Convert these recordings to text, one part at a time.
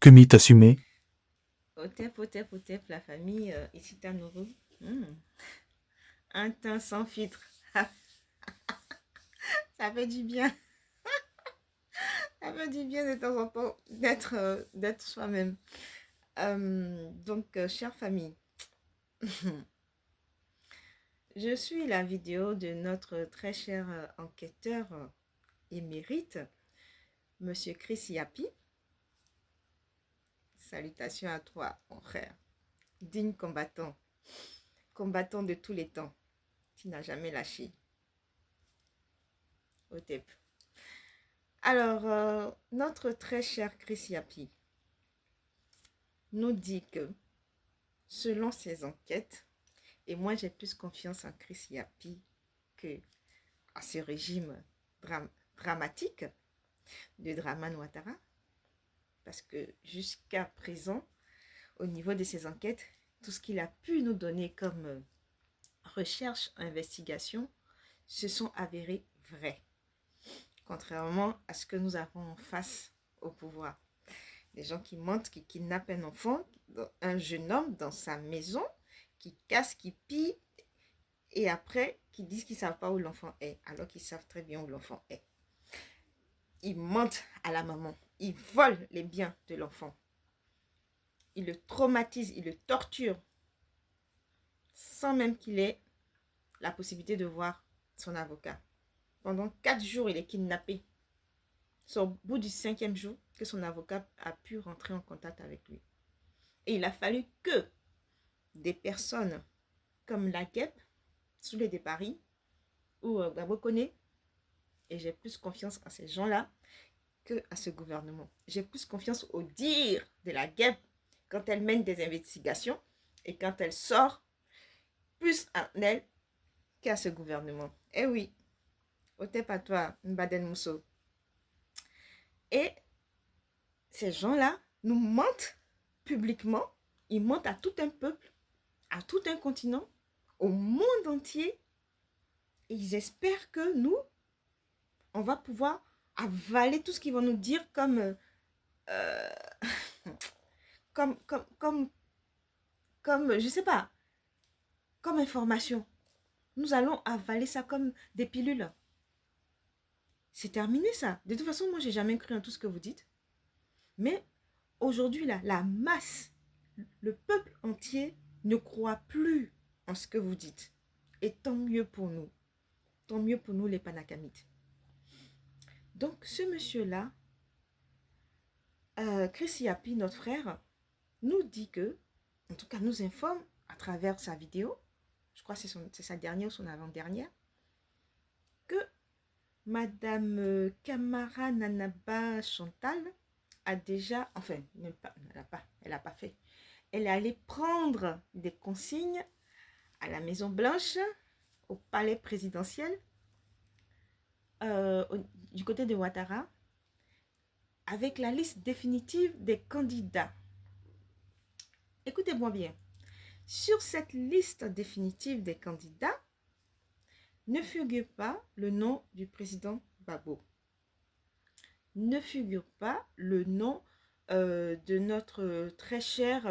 Commit assumé. Otep, la famille, ici Tanourou. Un teint sans filtre. Ça fait du bien. Ça fait du bien de temps en temps d'être soi-même. Chère famille, je suis la vidéo de notre très cher enquêteur émérite, Monsieur Chris Yapi. Salutations à toi, mon frère. Digne combattant. Combattant de tous les temps. Qui n'a jamais lâché. Otep. Alors, notre très cher Chris Yapi nous dit que, selon ses enquêtes, et moi j'ai plus confiance en Chris Yapi que à ce régime dramatique de Draman Ouattara, parce que jusqu'à présent, au niveau de ses enquêtes, tout ce qu'il a pu nous donner comme recherche, investigation, se sont avérés vrais, contrairement à ce que nous avons en face au pouvoir. Des gens qui mentent, qui kidnappent un enfant, un jeune homme dans sa maison, qui cassent, qui pillent, et après, qui disent qu'ils ne savent pas où l'enfant est, alors qu'ils savent très bien où l'enfant est. Ils mentent à la maman. Ils volent les biens de l'enfant. Ils le traumatisent, ils le torturent, sans même qu'il ait la possibilité de voir son avocat. Pendant 4 jours, il est kidnappé. C'est au bout du 5e jour que son avocat a pu rentrer en contact avec lui. Et il a fallu que des personnes comme la GEP, Soulé de Paris, ou Gabo Kone, et j'ai plus confiance à ces gens-là que à ce gouvernement. J'ai plus confiance au dire de la GEP quand elle mène des investigations et quand elle sort plus en elle qu'à ce gouvernement. Eh oui, au tep à toi, Mbaden Mousso. Et ces gens-là nous mentent publiquement, ils mentent à tout un peuple, à tout un continent, au monde entier, et ils espèrent que nous, on va pouvoir avaler tout ce qu'ils vont nous dire euh, comme, je sais pas, comme information. Nous allons avaler ça comme des pilules. C'est terminé ça. De toute façon, moi, j'ai jamais cru en tout ce que vous dites. Mais aujourd'hui, là, la masse, le peuple entier ne croit plus en ce que vous dites. Et tant mieux pour nous. Tant mieux pour nous, les Panakamites. Donc, ce monsieur-là, Chris Yapi, notre frère, nous dit que, en tout cas, nous informe à travers sa vidéo, je crois que c'est sa dernière ou son avant-dernière, que Madame Kamara Nanaba Chantal a déjà, enfin, elle n'a pas fait. Elle est allée prendre des consignes à la Maison Blanche, au palais présidentiel, du côté de Ouattara, avec la liste définitive des candidats. Écoutez-moi bien. Sur cette liste définitive des candidats, ne figure pas le nom du président Gbagbo. Ne figure pas le nom de notre très cher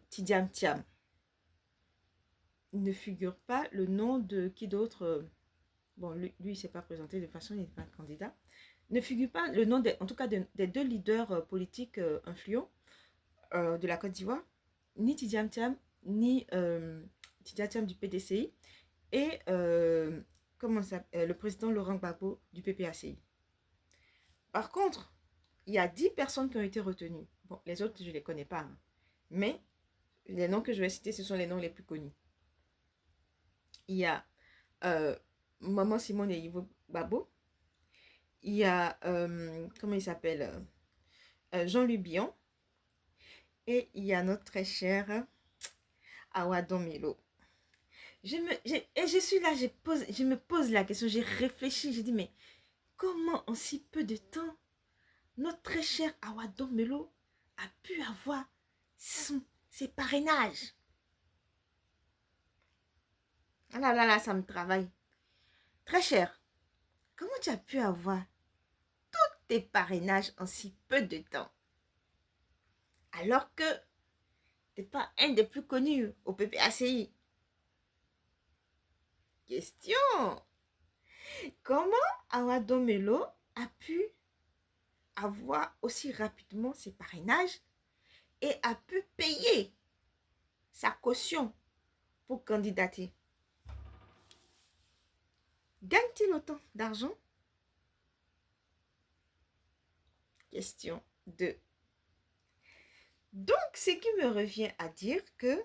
Tidiam Thiam. Ne figure pas le nom de qui d'autre. Bon, lui il ne s'est pas présenté de toute façon, il n'est pas candidat. Ne figure pas le nom, en tout cas, des deux leaders politiques influents de la Côte d'Ivoire, ni Tidiam Thiam, ni Tidiam Thiam du PDCI, et comment ça, le président Laurent Gbagbo du PPACI. Par contre, il y a 10 personnes qui ont été retenues. Bon, les autres, je ne les connais pas. Hein. Mais les noms que je vais citer, ce sont les noms les plus connus. Il y a euh, Maman Simone et Ivo Babo. Il y a, comment il s'appelle Jean-Louis Bion. Et il y a notre très cher Awadon Milo. Je suis là, je me pose la question, j'ai réfléchi, j'ai dit, mais comment en si peu de temps, notre très cher Awadon Melo a pu avoir ses parrainages. Ah là là là, ça me travaille. Très cher, comment tu as pu avoir tes parrainages en si peu de temps? alors que tu n'es pas un des plus connus au PPACI. Question. Comment Awa Domelo a pu avoir aussi rapidement ses parrainages et a pu payer sa caution pour candidater? Gagne-t-il autant d'argent? Question 2. Donc, ce qui me revient à dire que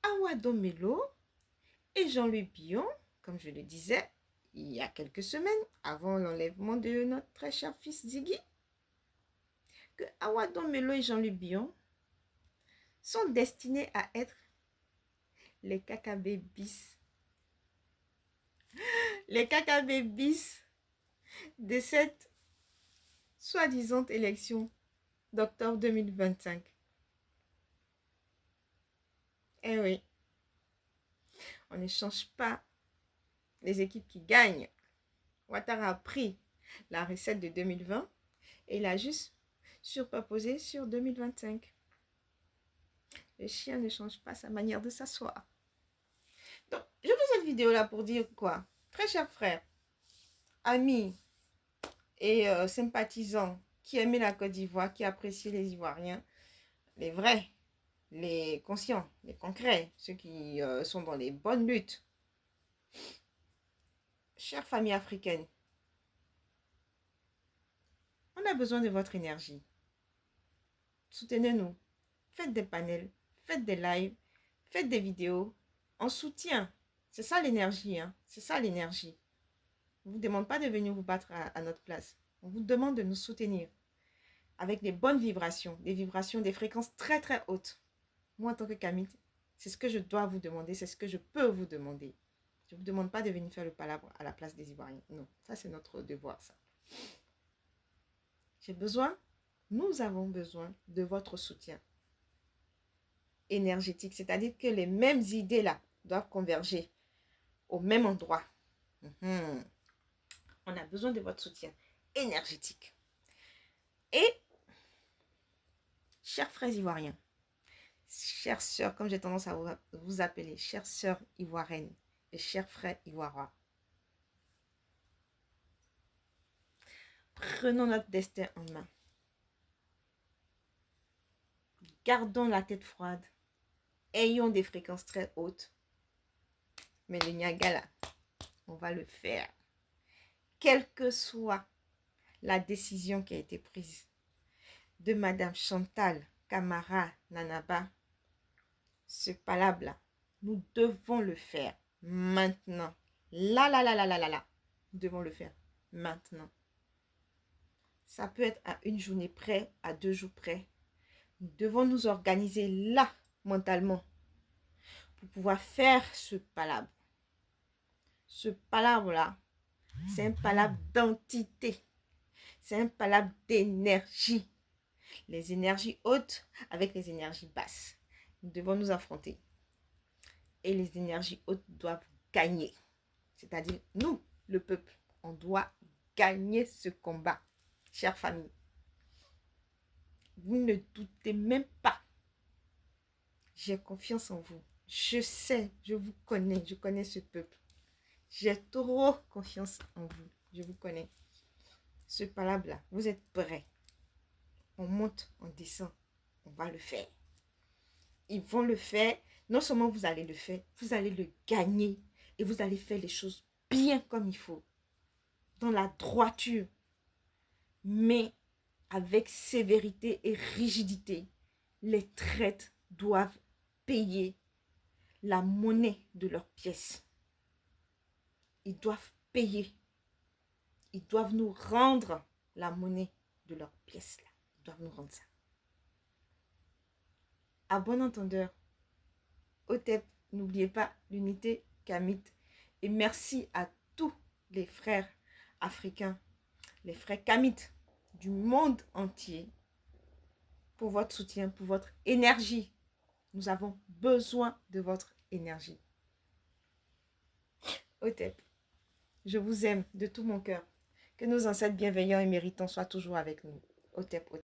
Awa Domelo et Jean-Louis Billon, comme je le disais il y a quelques semaines, avant l'enlèvement de notre très cher fils Ziggy, que Awa Domelo et Jean-Louis Billon sont destinés à être les KKB bis. Les KKB bis de cette soi-disant élection d'octobre 2025. Eh oui, on ne change pas les équipes qui gagnent. Ouattara a pris la recette de 2020 et il a juste surposé sur 2025. Le chien ne change pas sa manière de s'asseoir. Donc, je fais cette vidéo là pour dire quoi? Très chers frères, amis et sympathisants qui aimaient la Côte d'Ivoire, qui appréciaient les Ivoiriens, les vrais, les conscients, les concrets, ceux qui sont dans les bonnes luttes. Chère famille africaine, on a besoin de votre énergie. Soutenez-nous. Faites des panels, faites des lives, faites des vidéos en soutien. C'est ça l'énergie, hein? C'est ça l'énergie. On ne vous demande pas de venir vous battre à notre place. On vous demande de nous soutenir avec des bonnes vibrations, des fréquences très très hautes. Moi, en tant que Kamit, c'est ce que je dois vous demander, c'est ce que je peux vous demander. Je ne vous demande pas de venir faire le palabre à la place des Ivoiriens. Non, ça c'est notre devoir, ça. J'ai besoin, nous avons besoin de votre soutien énergétique, c'est-à-dire que les mêmes idées là doivent converger au même endroit. On a besoin de votre soutien énergétique. Et, chers frères ivoiriens, chères sœurs, comme j'ai tendance à vous appeler, chères sœurs ivoiriennes et chers frères ivoiriens, prenons notre destin en main. Gardons la tête froide. Ayons des fréquences très hautes. Mais le Niagara, on va le faire. Quelle que soit la décision qui a été prise de Madame Chantal Camara Nanaba, ce palabre-là, nous devons le faire maintenant. Là. Nous devons le faire maintenant. Ça peut être à une journée près, à 2 jours près. Nous devons nous organiser là, mentalement, pour pouvoir faire ce palabre. Ce palabre-là, c'est un palabre d'entité. C'est un palabre d'énergie. Les énergies hautes avec les énergies basses. Nous devons nous affronter. Et les énergies hautes doivent gagner. C'est-à-dire, nous, le peuple, on doit gagner ce combat. Chère famille, vous ne doutez même pas. J'ai confiance en vous. Je sais, je vous connais, je connais ce peuple. J'ai trop confiance en vous. Je vous connais. Ce palabre-là, vous êtes prêts. On monte, on descend. On va le faire. Ils vont le faire. Non seulement vous allez le faire, vous allez le gagner. Et vous allez faire les choses bien comme il faut. Dans la droiture. Mais avec sévérité et rigidité. Les traites doivent payer la monnaie de leurs pièces. Ils doivent payer. Ils doivent nous rendre la monnaie de leurs pièces. Là. Ils doivent nous rendre ça. À bon entendeur, OTEP, n'oubliez pas l'unité Kamit. Et merci à tous les frères africains, les frères Kamit du monde entier pour votre soutien, pour votre énergie. Nous avons besoin de votre énergie. OTEP, je vous aime de tout mon cœur. Que nos ancêtres bienveillants et méritants soient toujours avec nous. OTEP, OTEP.